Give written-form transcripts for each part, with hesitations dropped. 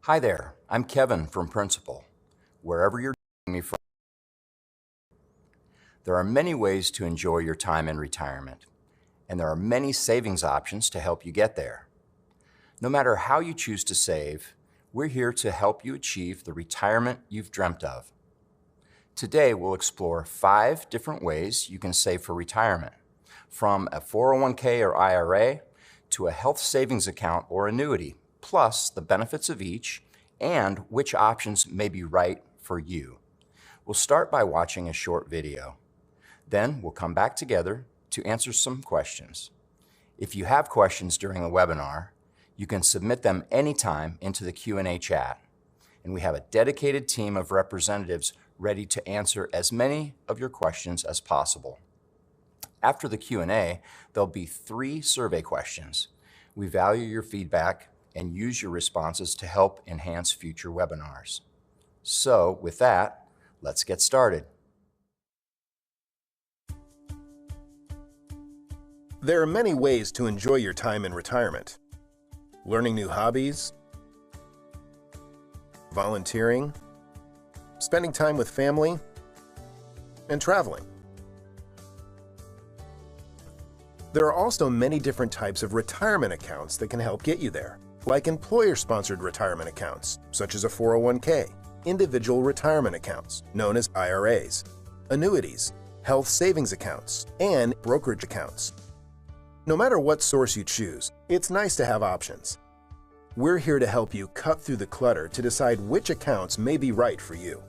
Hi there, I'm Kevin from Principal, wherever you're joining me from. There are many ways to enjoy your time in retirement, and there are many savings options to help you get there. No matter how you choose to save, we're here to help you achieve the retirement you've dreamt of. Today, we'll explore 5 different ways you can save for retirement, from a 401k or IRA to a health savings account or annuity, plus the benefits of each and which options may be right for you. We'll start by watching a short video. Then we'll come back together to answer some questions. If you have questions during the webinar, you can submit them anytime into the Q&A chat, and we have a dedicated team of representatives ready to answer as many of your questions as possible. After the Q&A, there'll be 3 survey questions. We value your feedback and use your responses to help enhance future webinars. So with that, let's get started. There are many ways to enjoy your time in retirement. Learning new hobbies, volunteering, spending time with family, and traveling. There are also many different types of retirement accounts that can help get you there, like employer-sponsored retirement accounts, such as a 401k, individual retirement accounts, known as IRAs, annuities, health savings accounts, and brokerage accounts. No matter what source you choose, it's nice to have options. We're here to help you cut through the clutter to decide which accounts may be right for you.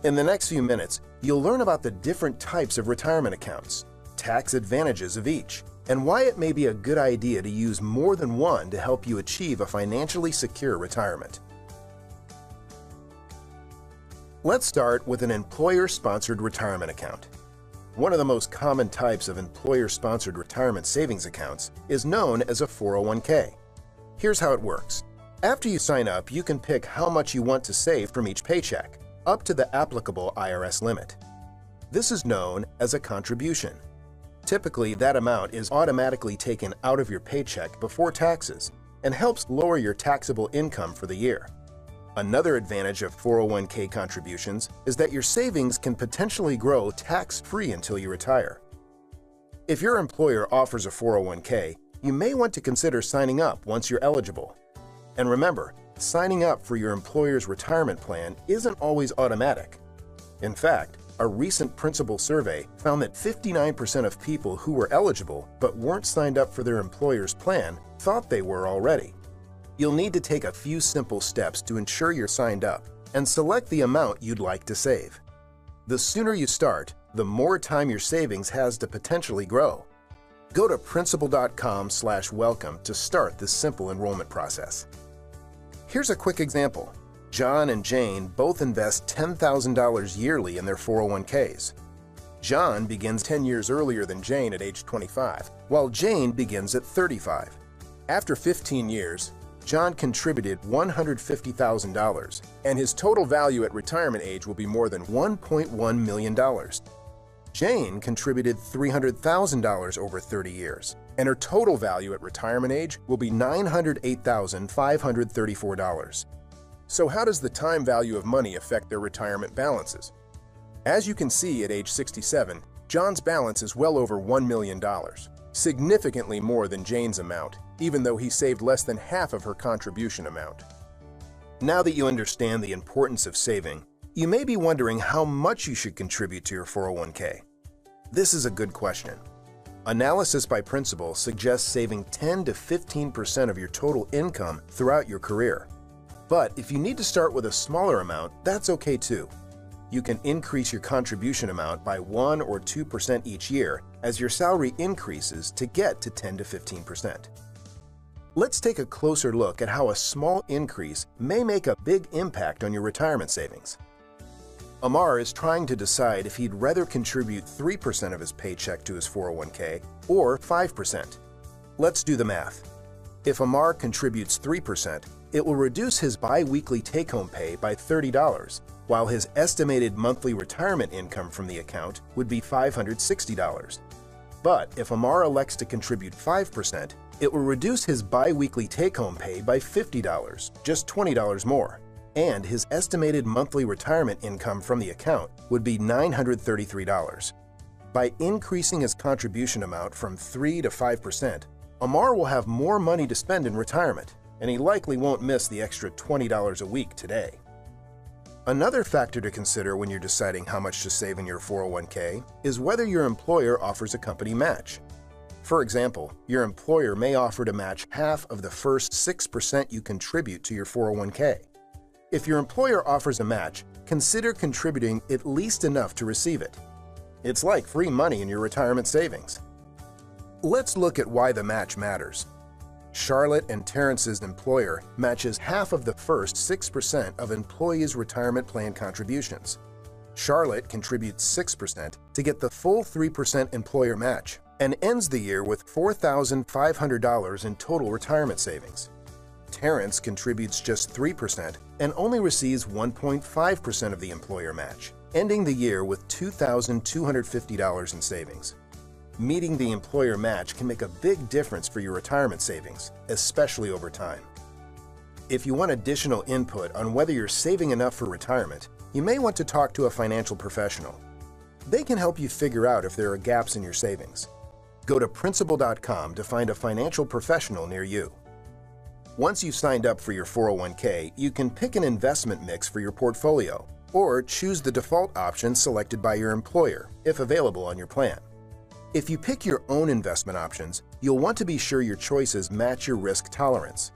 In the next few minutes, you'll learn about the different types of retirement accounts, tax advantages of each, and why it may be a good idea to use more than one to help you achieve a financially secure retirement. Let's start with an employer-sponsored retirement account. One of the most common types of employer-sponsored retirement savings accounts is known as a 401k. Here's how it works. After you sign up, you can pick how much you want to save from each paycheck, up to the applicable IRS limit. This is known as a contribution. Typically, that amount is automatically taken out of your paycheck before taxes and helps lower your taxable income for the year. Another advantage of 401k contributions is that your savings can potentially grow tax-free until you retire. If your employer offers a 401k, you may want to consider signing up once you're eligible. And remember, signing up for your employer's retirement plan isn't always automatic. In fact, a recent Principal survey found that 59% of people who were eligible but weren't signed up for their employer's plan thought they were already. You'll need to take a few simple steps to ensure you're signed up and select the amount you'd like to save. The sooner you start, the more time your savings has to potentially grow. Go to Principal.com/welcome to start this simple enrollment process. Here's a quick example. John and Jane both invest $10,000 yearly in their 401ks. John begins 10 years earlier than Jane at age 25, while Jane begins at 35. After 15 years, John contributed $150,000, and his total value at retirement age will be more than $1.1 million. Jane contributed $300,000 over 30 years, and her total value at retirement age will be $908,534. So how does the time value of money affect their retirement balances? As you can see at age 67, John's balance is well over $1 million, significantly more than Jane's amount, even though he saved less than half of her contribution amount. Now that you understand the importance of saving, you may be wondering how much you should contribute to your 401k. This is a good question. Analysis by Principal suggests saving 10 to 15% of your total income throughout your career. But if you need to start with a smaller amount, that's okay too. You can increase your contribution amount by 1 or 2% each year as your salary increases to get to 10 to 15%. Let's take a closer look at how a small increase may make a big impact on your retirement savings. Amar is trying to decide if he'd rather contribute 3% of his paycheck to his 401k or 5%. Let's do the math. If Amar contributes 3%, it will reduce his bi-weekly take-home pay by $30, while his estimated monthly retirement income from the account would be $560. But if Amar elects to contribute 5%, It will reduce his bi-weekly take-home pay by $50, just $20 more, and his estimated monthly retirement income from the account would be $933. By increasing his contribution amount from 3 to 5%, Amar will have more money to spend in retirement, and he likely won't miss the extra $20 a week today. Another factor to consider when you're deciding how much to save in your 401k is whether your employer offers a company match. For example, your employer may offer to match half of the first 6% you contribute to your 401k. If your employer offers a match, consider contributing at least enough to receive it. It's like free money in your retirement savings. Let's look at why the match matters. Charlotte and Terrence's employer matches half of the first 6% of employees' retirement plan contributions. Charlotte contributes 6% to get the full 3% employer match and ends the year with $4,500 in total retirement savings. Terrence contributes just 3% and only receives 1.5% of the employer match, ending the year with $2,250 in savings. Meeting the employer match can make a big difference for your retirement savings, especially over time. If you want additional input on whether you're saving enough for retirement, you may want to talk to a financial professional. They can help you figure out if there are gaps in your savings. Go to Principal.com to find a financial professional near you. Once you've signed up for your 401k, you can pick an investment mix for your portfolio, or choose the default option selected by your employer, if available on your plan. If you pick your own investment options, you'll want to be sure your choices match your risk tolerance.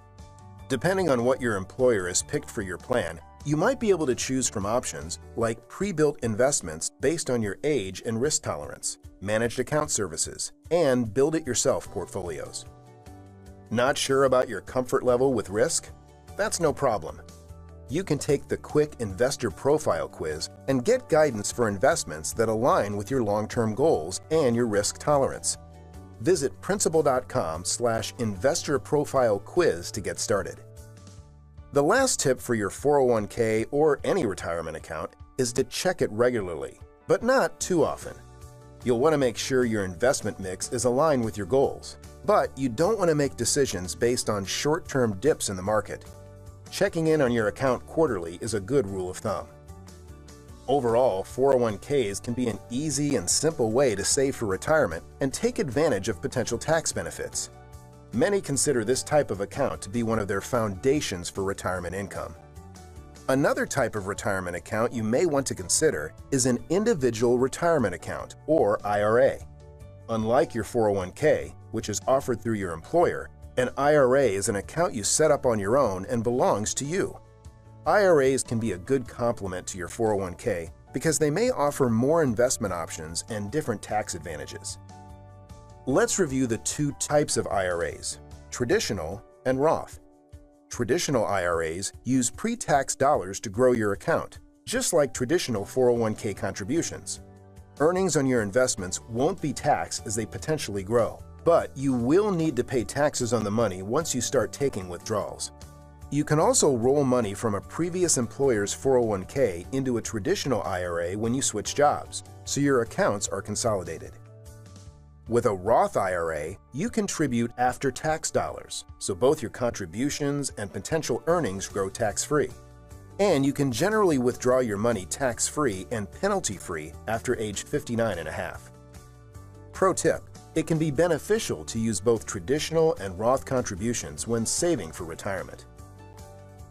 Depending on what your employer has picked for your plan, you might be able to choose from options like pre-built investments based on your age and risk tolerance, managed account services, and build-it-yourself portfolios. Not sure about your comfort level with risk? That's no problem. You can take the quick investor profile quiz and get guidance for investments that align with your long-term goals and your risk tolerance. Visit Principal.com/investor profile quiz to get started. The last tip for your 401k or any retirement account is to check it regularly, but not too often. You'll want to make sure your investment mix is aligned with your goals, but you don't want to make decisions based on short-term dips in the market. Checking in on your account quarterly is a good rule of thumb. Overall, 401ks can be an easy and simple way to save for retirement and take advantage of potential tax benefits. Many consider this type of account to be one of their foundations for retirement income. Another type of retirement account you may want to consider is an individual retirement account, or IRA. Unlike your 401k, which is offered through your employer, an IRA is an account you set up on your own and belongs to you. IRAs can be a good complement to your 401k because they may offer more investment options and different tax advantages. Let's review the two types of IRAs, traditional and Roth. Traditional IRAs use pre-tax dollars to grow your account, just like traditional 401k contributions. Earnings on your investments won't be taxed as they potentially grow, but you will need to pay taxes on the money once you start taking withdrawals. You can also roll money from a previous employer's 401k into a traditional IRA when you switch jobs, so your accounts are consolidated. With a Roth IRA, you contribute after-tax dollars, so both your contributions and potential earnings grow tax-free. And you can generally withdraw your money tax-free and penalty-free after age 59 and a half. Pro tip: it can be beneficial to use both traditional and Roth contributions when saving for retirement.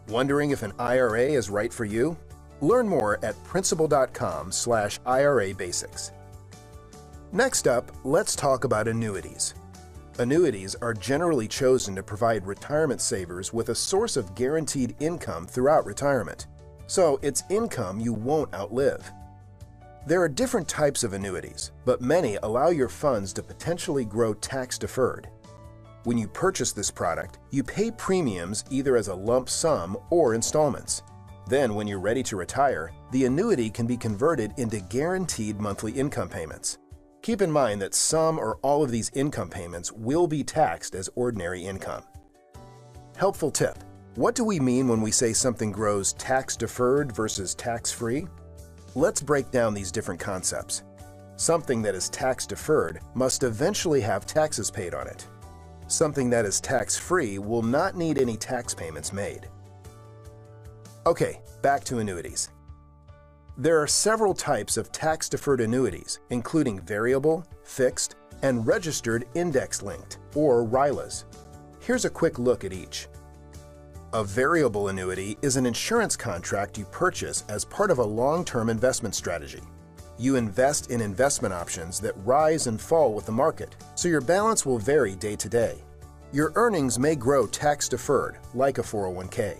Wondering if an IRA is right for you? Learn more at Principal.com/IRA basics. Next up, let's talk about annuities. Annuities are generally chosen to provide retirement savers with a source of guaranteed income throughout retirement, so it's income you won't outlive. There are different types of annuities, but many allow your funds to potentially grow tax-deferred. When you purchase this product, you pay premiums either as a lump sum or installments. Then, when you're ready to retire, the annuity can be converted into guaranteed monthly income payments. Keep in mind that some or all of these income payments will be taxed as ordinary income. Helpful tip: what do we mean when we say something grows tax-deferred versus tax-free? Let's break down these different concepts. Something that is tax-deferred must eventually have taxes paid on it. Something that is tax-free will not need any tax payments made. Okay, back to annuities. There are several types of tax-deferred annuities, including variable, fixed, and registered index-linked, or RILAs. Here's a quick look at each. A variable annuity is an insurance contract you purchase as part of a long-term investment strategy. You invest in investment options that rise and fall with the market, so your balance will vary day to day. Your earnings may grow tax-deferred, like a 401k.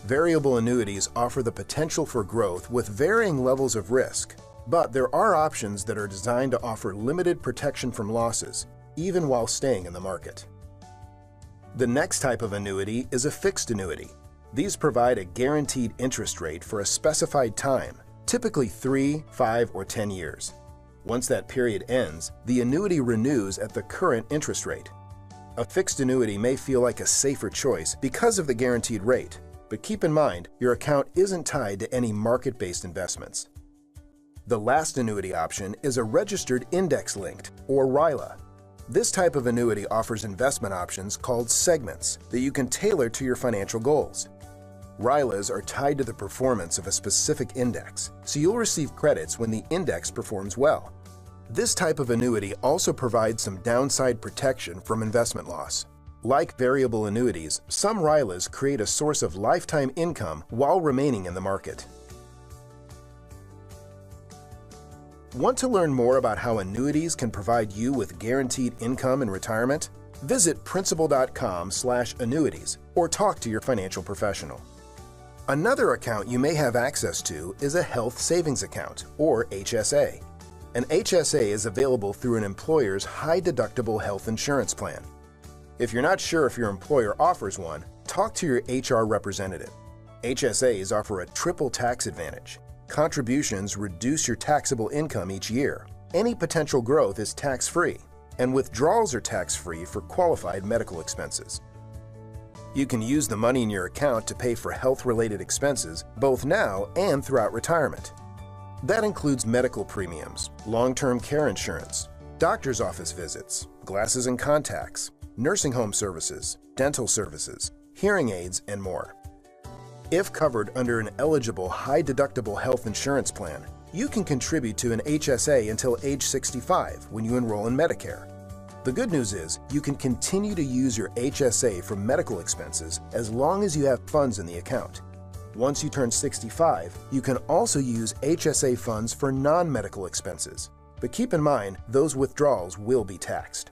Variable annuities offer the potential for growth with varying levels of risk, but there are options that are designed to offer limited protection from losses, even while staying in the market. The next type of annuity is a fixed annuity. These provide a guaranteed interest rate for a specified time, typically 3, 5, or 10 years. Once that period ends, the annuity renews at the current interest rate. A fixed annuity may feel like a safer choice because of the guaranteed rate, but keep in mind, your account isn't tied to any market-based investments. The last annuity option is a registered index-linked, or RILA. This type of annuity offers investment options called segments that you can tailor to your financial goals. RILAs are tied to the performance of a specific index, so you'll receive credits when the index performs well. This type of annuity also provides some downside protection from investment loss. Like variable annuities, some RILAs create a source of lifetime income while remaining in the market. Want to learn more about how annuities can provide you with guaranteed income in retirement? Visit Principal.com/annuities or talk to your financial professional. Another account you may have access to is a health savings account, or HSA. An HSA is available through an employer's high-deductible health insurance plan. If you're not sure if your employer offers one, talk to your HR representative. HSAs offer a triple tax advantage. Contributions reduce your taxable income each year. Any potential growth is tax-free, and withdrawals are tax-free for qualified medical expenses. You can use the money in your account to pay for health-related expenses both now and throughout retirement. That includes medical premiums, long-term care insurance, doctor's office visits, glasses and contacts, nursing home services, dental services, hearing aids, and more. If covered under an eligible high-deductible health insurance plan, you can contribute to an HSA until age 65 when you enroll in Medicare. The good news is you can continue to use your HSA for medical expenses as long as you have funds in the account. Once you turn 65, you can also use HSA funds for non-medical expenses. But keep in mind, those withdrawals will be taxed.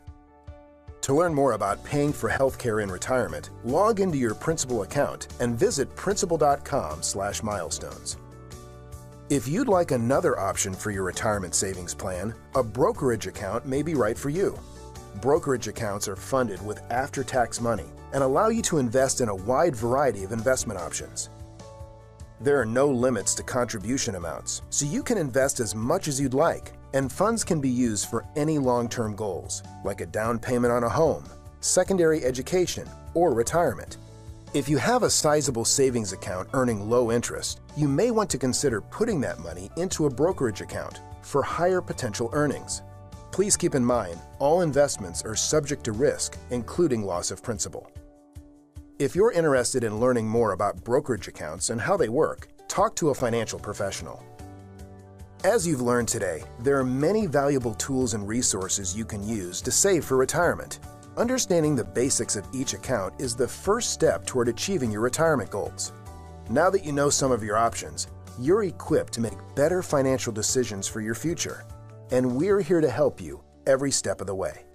To learn more about paying for healthcare in retirement, log into your Principal account and visit Principal.com/milestones. If you'd like another option for your retirement savings plan, a brokerage account may be right for you. Brokerage accounts are funded with after-tax money and allow you to invest in a wide variety of investment options. There are no limits to contribution amounts, so you can invest as much as you'd like, and funds can be used for any long-term goals, like a down payment on a home, secondary education, or retirement. If you have a sizable savings account earning low interest, you may want to consider putting that money into a brokerage account for higher potential earnings. Please keep in mind, all investments are subject to risk, including loss of principal. If you're interested in learning more about brokerage accounts and how they work, talk to a financial professional. As you've learned today, there are many valuable tools and resources you can use to save for retirement. Understanding the basics of each account is the first step toward achieving your retirement goals. Now that you know some of your options, you're equipped to make better financial decisions for your future. And we're here to help you every step of the way.